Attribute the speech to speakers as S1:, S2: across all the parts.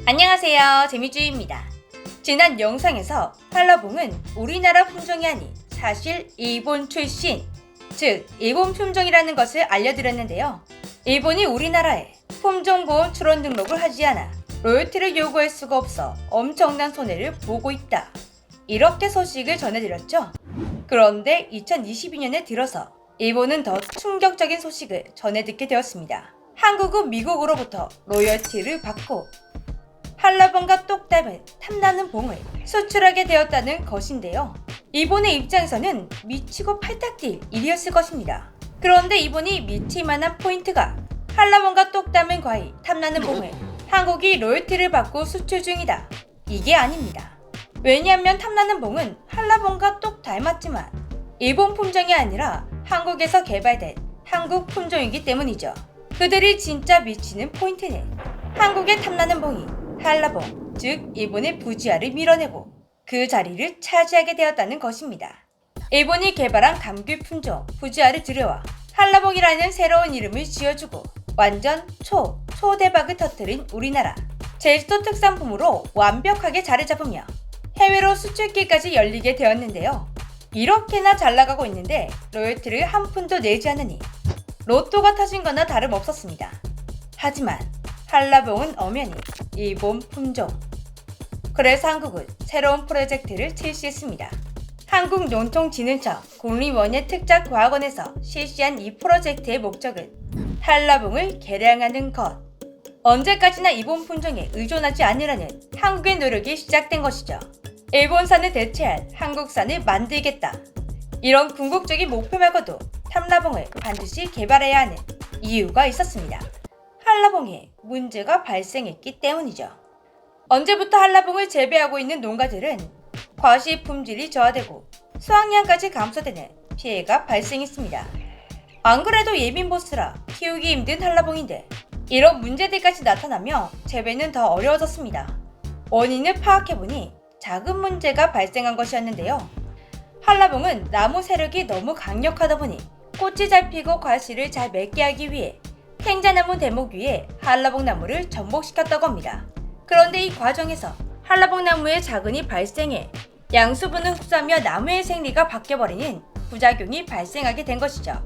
S1: 안녕하세요, 재미주의입니다. 지난 영상에서 한라봉은 우리나라 품종이 아닌 사실 일본 출신, 즉 일본 품종이라는 것을 알려드렸는데요. 일본이 우리나라에 품종보호 출원 등록을 하지 않아 로열티를 요구할 수가 없어 엄청난 손해를 보고 있다, 이렇게 소식을 전해드렸죠. 그런데 2022년에 들어서 일본은 더 충격적인 소식을 전해 듣게 되었습니다. 한국은 미국으로부터 로열티를 받고 한라봉과 똑닮은 탐나는 봉을 수출하게 되었다는 것인데요. 일본의 입장에서는 미치고 팔딱 뛸 일이었을 것입니다. 그런데 이번이 미칠 만한 포인트가 한라봉과 똑닮은 과일 탐나는 봉을 한국이 로열티를 받고 수출 중이다, 이게 아닙니다. 왜냐하면 탐나는 봉은 한라봉과 똑 닮았지만 일본 품종이 아니라 한국에서 개발된 한국 품종이기 때문이죠. 그들이 진짜 미치는 포인트는 한국의 탐나는 봉이 한라봉, 즉 일본의 부지아를 밀어내고 그 자리를 차지하게 되었다는 것입니다. 일본이 개발한 감귤 품종 부지아를 들여와 한라봉이라는 새로운 이름을 지어주고 완전 초대박을 터뜨린 우리나라. 제주도 특산품으로 완벽하게 자리 잡으며 해외로 수출길까지 열리게 되었는데요. 이렇게나 잘 나가고 있는데 로열티를 한 푼도 내지 않으니 로또가 터진 거나 다름없었습니다. 하지만 한라봉은 엄연히 일본 품종. 그래서 한국은 새로운 프로젝트를 실시했습니다. 한국농통진흥청 국립원예특작과학원에서 실시한 이 프로젝트의 목적은 한라봉을 개량하는 것. 언제까지나 일본 품종에 의존하지 않으려는 한국의 노력이 시작된 것이죠. 일본산을 대체할 한국산을 만들겠다, 이런 궁극적인 목표 말고도 한라봉을 반드시 개발해야 하는 이유가 있었습니다. 한라봉에 문제가 발생했기 때문이죠. 언제부터 한라봉을 재배하고 있는 농가들은 과실 품질이 저하되고 수확량까지 감소되는 피해가 발생했습니다. 안 그래도 예민 보스라 키우기 힘든 한라봉인데 이런 문제들까지 나타나며 재배는 더 어려워졌습니다. 원인을 파악해보니 작은 문제가 발생한 것이었는데요. 한라봉은 나무 세력이 너무 강력하다 보니 꽃이 잘 피고 과실을 잘 맺게 하기 위해 생자나무 대목 위에 한라봉 나무를 전복시켰다고 합니다. 그런데 이 과정에서 한라봉 나무에 자근이 발생해 양수분을 흡수하며 나무의 생리가 바뀌어버리는 부작용이 발생하게 된 것이죠.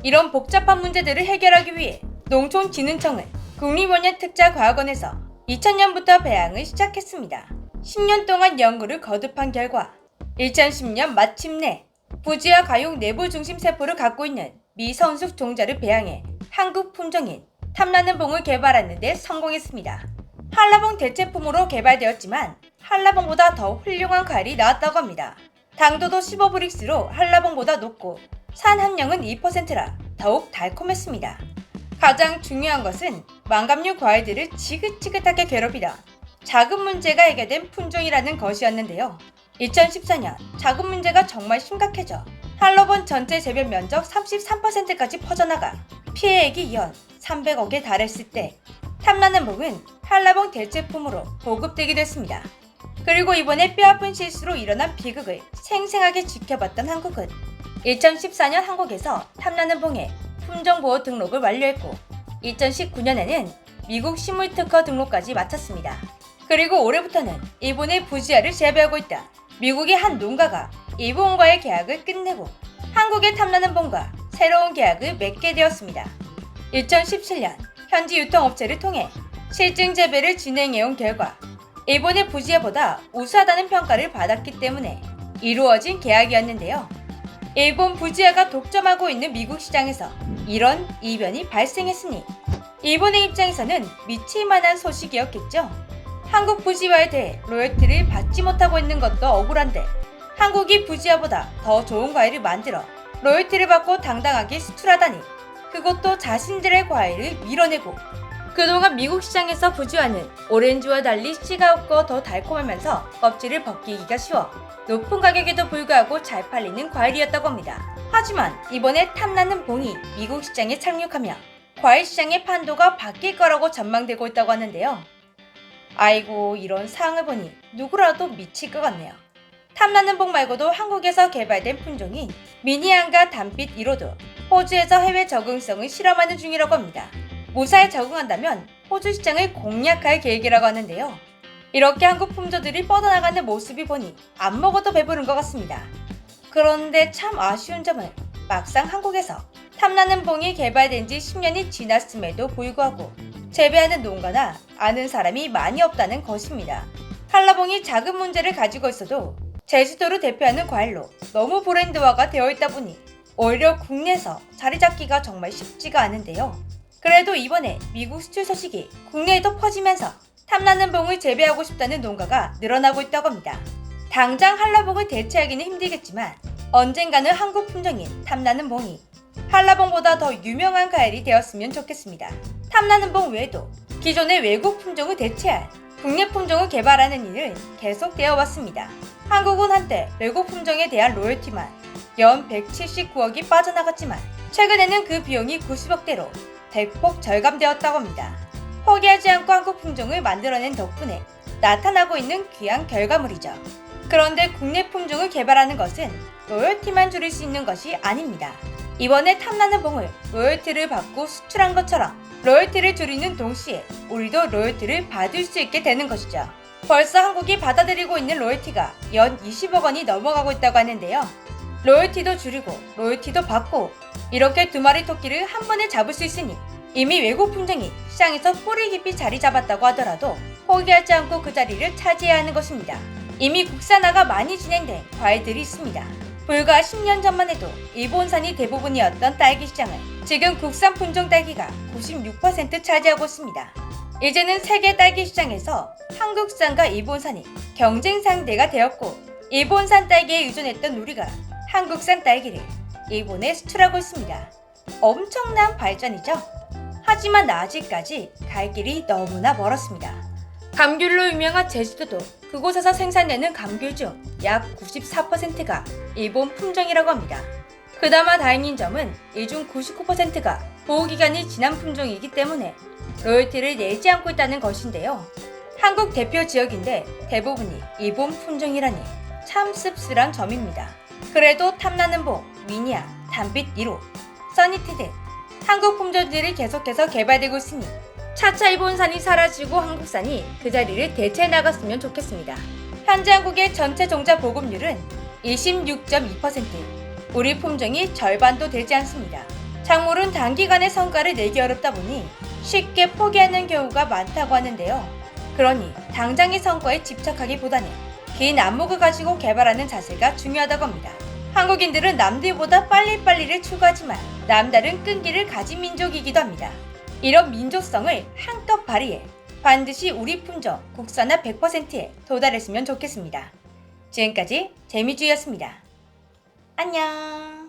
S1: 이런 복잡한 문제들을 해결하기 위해 농촌진흥청은 국립원예특작과학원에서 2000년부터 배양을 시작했습니다. 10년 동안 연구를 거듭한 결과 2010년 마침내 부지아 가육 내부 중심 세포를 갖고 있는 미성숙 종자를 배양해 한국 품종인 탐나는 봉을 개발하는 데 성공했습니다. 한라봉 대체품으로 개발되었지만 한라봉보다 더 훌륭한 과일이 나왔다고 합니다. 당도도 15브릭스로 한라봉보다 높고 산 함량은 2%라 더욱 달콤했습니다. 가장 중요한 것은 망감류 과일들을 지긋지긋하게 괴롭히던 작은 문제가 해결된 품종이라는 것이었는데요. 2014년 작은 문제가 정말 심각해져 한라봉 전체 재배 면적 33%까지 퍼져나가 피해액이 연 300억에 달했을 때 탐나는 봉은 한라봉 대체품으로 보급되게 됐습니다. 그리고 이번에 뼈아픈 실수로 일어난 비극을 생생하게 지켜봤던 한국은 2014년 한국에서 탐나는 봉의 품종보호 등록을 완료했고 2019년에는 미국 식물특허 등록까지 마쳤습니다. 그리고 올해부터는 일본의 부지아를 재배하고 있다 미국의 한 농가가 일본과의 계약을 끝내고 한국의 탐나는 봉과 새로운 계약을 맺게 되었습니다. 2017년 현지 유통업체를 통해 실증 재배를 진행해온 결과 일본의 부지아보다 우수하다는 평가를 받았기 때문에 이루어진 계약이었는데요. 일본 부지아가 독점하고 있는 미국 시장에서 이런 이변이 발생했으니 일본의 입장에서는 미칠 만한 소식이었겠죠. 한국 부지아에 대해 로열티를 받지 못하고 있는 것도 억울한데 한국이 부지아보다 더 좋은 과일을 만들어 로열티를 받고 당당하게 수출하다니, 그것도 자신들의 과일을 밀어내고. 그동안 미국 시장에서 부지아는 오렌지와 달리 씨가 없고 더 달콤하면서 껍질을 벗기기가 쉬워 높은 가격에도 불구하고 잘 팔리는 과일이었다고 합니다. 하지만 이번에 탐나는 봉이 미국 시장에 착륙하며 과일 시장의 판도가 바뀔 거라고 전망되고 있다고 하는데요. 아이고, 이런 사항을 보니 누구라도 미칠 것 같네요. 탐나는 봉 말고도 한국에서 개발된 품종인 미니안과 단빛 1호도 호주에서 해외 적응성을 실험하는 중이라고 합니다. 무사히 적응한다면 호주 시장을 공략할 계획이라고 하는데요. 이렇게 한국 품종들이 뻗어나가는 모습이 보니 안 먹어도 배부른 것 같습니다. 그런데 참 아쉬운 점은 막상 한국에서 탐나는 봉이 개발된 지 10년이 지났음에도 불구하고 재배하는 농가나 아는 사람이 많이 없다는 것입니다. 한라봉이 작은 문제를 가지고 있어도 제주도를 대표하는 과일로 너무 브랜드화가 되어 있다 보니 오히려 국내에서 자리 잡기가 정말 쉽지가 않은데요. 그래도 이번에 미국 수출 소식이 국내에도 퍼지면서 탐나는 봉을 재배하고 싶다는 농가가 늘어나고 있다고 합니다. 당장 한라봉을 대체하기는 힘들겠지만 언젠가는 한국 품종인 탐나는 봉이 한라봉보다 더 유명한 과일이 되었으면 좋겠습니다. 탐나는 봉 외에도 기존의 외국 품종을 대체할 국내 품종을 개발하는 일은 계속되어 왔습니다. 한국은 한때 외국 품종에 대한 로열티만 연 179억이 빠져나갔지만 최근에는 그 비용이 90억대로 대폭 절감되었다고 합니다. 포기하지 않고 한국 품종을 만들어낸 덕분에 나타나고 있는 귀한 결과물이죠. 그런데 국내 품종을 개발하는 것은 로열티만 줄일 수 있는 것이 아닙니다. 이번에 탐나는 봉을 로열티를 받고 수출한 것처럼 로열티를 줄이는 동시에 우리도 로열티를 받을 수 있게 되는 것이죠. 벌써 한국이 받아들이고 있는 로열티가 연 20억 원이 넘어가고 있다고 하는데요. 로열티도 줄이고 로열티도 받고 이렇게 두 마리 토끼를 한 번에 잡을 수 있으니 이미 외국 품종이 시장에서 뿌리 깊이 자리 잡았다고 하더라도 포기하지 않고 그 자리를 차지해야 하는 것입니다. 이미 국산화가 많이 진행된 과일들이 있습니다. 불과 10년 전만 해도 일본산이 대부분이었던 딸기 시장을 지금 국산 품종 딸기가 96% 차지하고 있습니다. 이제는 세계 딸기 시장에서 한국산과 일본산이 경쟁 상대가 되었고 일본산 딸기에 의존했던 우리가 한국산 딸기를 일본에 수출하고 있습니다. 엄청난 발전이죠. 하지만 아직까지 갈 길이 너무나 멀었습니다. 감귤로 유명한 제주도도 그곳에서 생산되는 감귤 중 약 94%가 일본 품종이라고 합니다. 그나마 다행인 점은 이 중 99%가 보호기간이 지난 품종이기 때문에 로열티를 내지 않고 있다는 것인데요. 한국 대표 지역인데 대부분이 일본 품종이라니 참 씁쓸한 점입니다. 그래도 탐나는 봉, 미니아, 단빛 1호, 써니티 등 한국 품종들이 계속해서 개발되고 있으니 차차 일본산이 사라지고 한국산이 그 자리를 대체해 나갔으면 좋겠습니다. 현재 한국의 전체 종자 보급률은 26.2%, 우리 품종이 절반도 되지 않습니다. 작물은 단기간에 성과를 내기 어렵다 보니 쉽게 포기하는 경우가 많다고 하는데요. 그러니 당장의 성과에 집착하기보다는 긴 안목을 가지고 개발하는 자세가 중요하다고 합니다. 한국인들은 남들보다 빨리빨리를 추구하지만 남다른 끈기를 가진 민족이기도 합니다. 이런 민족성을 한껏 발휘해 반드시 우리 품종 국산화 100%에 도달했으면 좋겠습니다. 지금까지 재미주였습니다. 안녕.